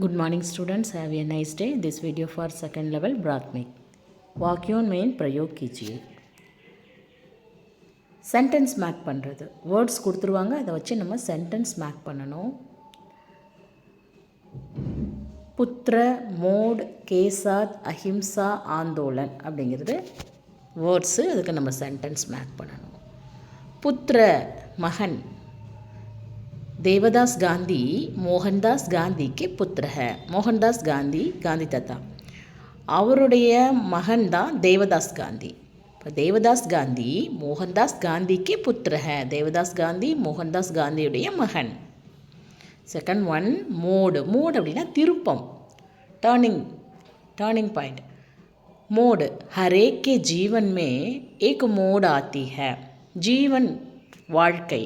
Good morning students, have a nice day. This video for second level Bratmik. वाक्यों में प्रयोग कीजिए. Sentence make பண்ணுறது. வேர்ட்ஸ் கொடுத்துருவாங்க, அதை வச்சு நம்ம சென்டென்ஸ் மேக் பண்ணணும். புத்திர மோட் கேசாத் அஹிம்சா ஆந்தோலன் அப்படிங்கிறது வேர்ட்ஸு. அதுக்கு நம்ம சென்டென்ஸ் மேக் பண்ணணும். புத்திர மகன் देवदास गांधी मोहनदास गांधी के पुत्र है. मोहनदास गांधी गांधी ताता அவருடைய மகன் தான் தேவதாஸ் காந்தி. இப்போ தேவதாஸ் காந்தி மோகன்தாஸ் காந்திக்கு புத்திர ஹே. தேவதாஸ் காந்தி மோகன்தாஸ் காந்தியுடைய மகன். Second one mode. மோடு அப்படின்னா திருப்பம், टर्निंग पॉइंट. मोड हरेक के जीवन में एक मोड आती है. जीवन வாழ்க்கை.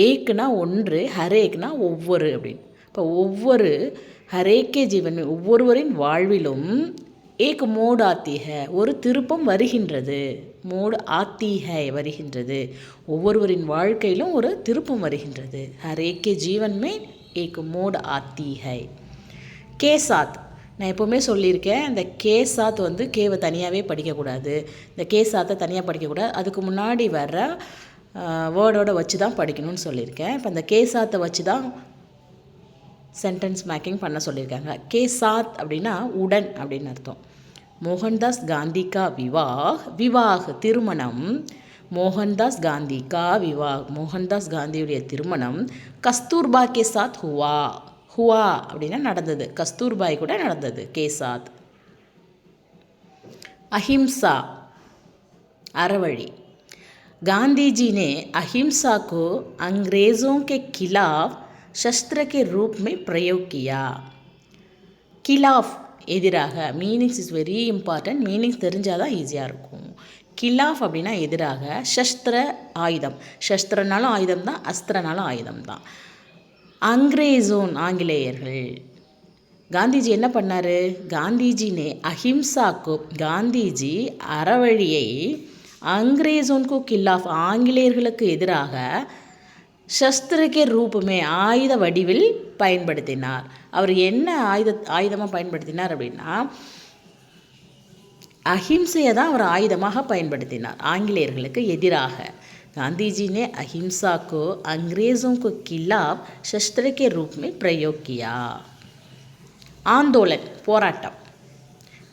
ஏக்குனா ஒன்று, ஹரேக்னா ஒவ்வொரு அப்படின்னு. இப்போ ஒவ்வொரு ஹரேக்கே ஜீவன் ஒவ்வொருவரின் வாழ்விலும் ஏக் மோட் ஆத்தி ஹே, ஒரு திருப்பம் வருகின்றது. மோடு ஆத்தி ஹே வருகின்றது. ஒவ்வொருவரின் வாழ்க்கையிலும் ஒரு திருப்பம் வருகின்றது. ஹரேக்கே ஜீவன் மே ஏக் மோட் ஆத்தி ஹே. கேசாத், நான் எப்போவுமே சொல்லியிருக்கேன், இந்த கேசாத் வந்து கேவை தனியாகவே படிக்கக்கூடாது, இந்த கேசாத்தை தனியாக படிக்கக்கூடாது. அதுக்கு முன்னாடி வர்ற வேர்டோடு வச்சு தான் படிக்கணும்னு சொல்லியிருக்கேன். இப்போ இந்த கேசாத்தை வச்சு தான் சென்டென்ஸ் மேக்கிங் பண்ண சொல்லியிருக்காங்க. கேசாத் அப்படின்னா உடன் அப்படின்னு அர்த்தம். மோகன்தாஸ் காந்திகா விவாஹ். விவாஹ் திருமணம். மோகன்தாஸ் காந்திகா விவாஹ், மோகன்தாஸ் காந்தியுடைய திருமணம் கஸ்தூர்பா கே சாத் ஹுவா. ஹுவா அப்படின்னா நடந்தது, கஸ்தூர்பாய் கூட நடந்தது. கேசாத். அஹிம்சா அறவழி. गांधी जी ने अहिंसा को अंग्रेज़ों के खिलाफ शस्त्र के रूप में प्रयोग किया. खिलाफ எதிராக. Meanings is very important. Meanings தெரிஞ்சால் தான் ஈஸியாக இருக்கும். கிலாஃப் அப்படின்னா எதிராக. சஸ்திர ஆயுதம். சஸ்திரனாலும் ஆயுதம் தான், அஸ்திரனாலும் ஆயுதம் தான். அங்கிரேசோன் ஆங்கிலேயர்கள். காந்திஜி என்ன பண்ணார்? காந்திஜினே அஹிம்சாக்கு, காந்திஜி அறவழியை அங்கிரேசோன்கோ கில்லாஃப் ஆங்கிலேயர்களுக்கு எதிராக சஸ்திரக்கே ரூபமே ஆயுத வடிவில் பயன்படுத்தினார். அவர் என்ன ஆயுதமாக பயன்படுத்தினார் அப்படின்னா அஹிம்சையை தான் அவர் ஆயுதமாக பயன்படுத்தினார் ஆங்கிலேயர்களுக்கு எதிராக. காந்திஜினே அஹிம்சாக்கோ अंग्रेज़ों கில்லாஃப் शस्त्र के रूप में प्रयोग किया. ஆந்தோலன் போராட்டம்.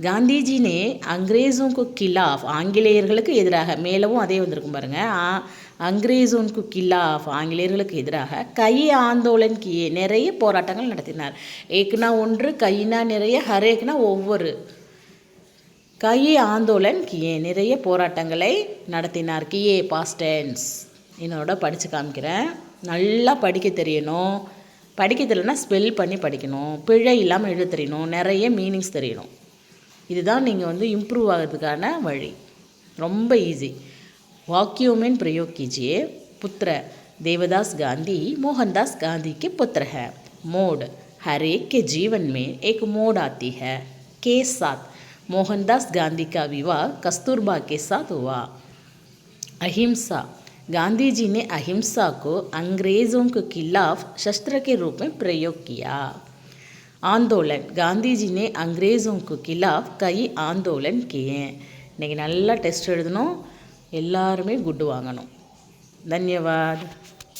காந்திஜினே அங்கிரேஸோன்கு கில்லாஃப் ஆங்கிலேயர்களுக்கு எதிராக, மேலவும் அதே வந்திருக்கும் பாருங்கள், அங்கிரேஸோன்கு கில்லாஃப் ஆங்கிலேயர்களுக்கு எதிராக கை ஆந்தோலன் கியே நிறைய போராட்டங்கள் நடத்தினார். ஏக்குனா ஒன்று, கைனா நிறைய, ஹரேக்னா ஒவ்வொரு. கை ஆந்தோலன் கியே நிறைய போராட்டங்களை நடத்தினார். கியே பாஸ்ட் டென்ஸ். என்னோட படித்து காமிக்கிறேன். நல்லா படிக்க தெரியணும். படிக்க தெரியலனா ஸ்பெல் பண்ணி படிக்கணும். பிழை இல்லாமல் எழுத தெரியணும். நிறைய மீனிங்ஸ் தெரியணும். இதுதான் நீங்கள் வந்து இம்ப்ரூவ் ஆகிறதுக்கான வழி. ரொம்ப ஈஸி. वाक्यों में प्रयोग कीजिए. पुत्र देवदास गांधी मोहनदास गांधी के पुत्र है. मोड हर एक के जीवन में एक मोड आती है. के साथ मोहनदास गांधी का विवाह कस्तूरबा के साथ हुआ. अहिंसा, गांधी जी ने अहिंसा को अंग्रेज़ों के खिलाफ शस्त्र के रूप में प्रयोग किया. आंदोलन, गांधी जी ने अंग्रेज़ों के खिलाफ कई आंदोलन किए. இன்றைக்கி நல்லா டெஸ்ட் எழுதணும். எல்லாருமே குட் வாங்கணும். தன்யவாத்.